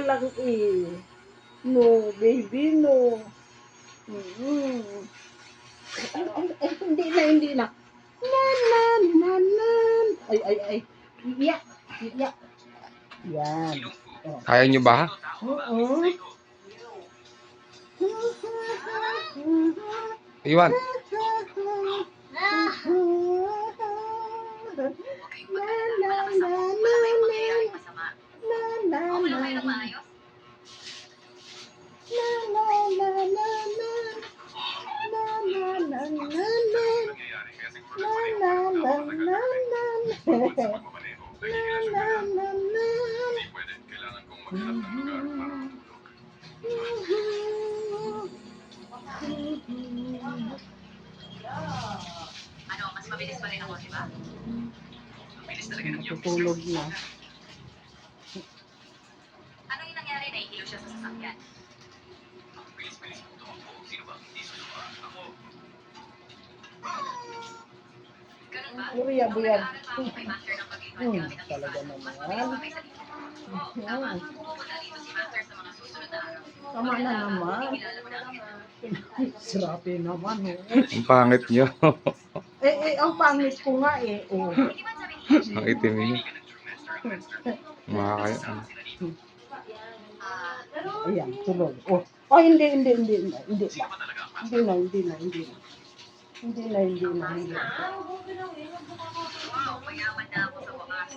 lang eh. No, baby, no. Mm. Ay, hindi na. Nan. Ay. Iyak. Yan. Oh. Kaya nyo ba? Oo. Iwan. Ano, mas mabilis pa rin ako, di ba? Mabilis talaga ng iyong Matutulog na. Ano yung nangyari? Nahihilo siya sa sasakyan. Ang bilis-bilis mo tumakbo. Sino ba hindi susuka? Ako. Ganun ba? Uriya, Nung buyan. nag-aaral pa ako, may master ng paglipad gamit ang Talaga iPad. Mas naman. mabilis pa may sa dito. Oo, tama. Pupunta dito si master sa mga susunod na araw. Tama na naman. Kilala mo na ang kita. Sirapi naman eh. Ang pangit nyo. Ang pangit ko nga eh. Oh. Hindi ba sabi niya? Ang itim nyo. Mga kaya. Ayan, tuloy. Oh, hindi na. Sino ba talaga ang Hindi na. Hindi na. Wow, mayaman na ako sa wakas.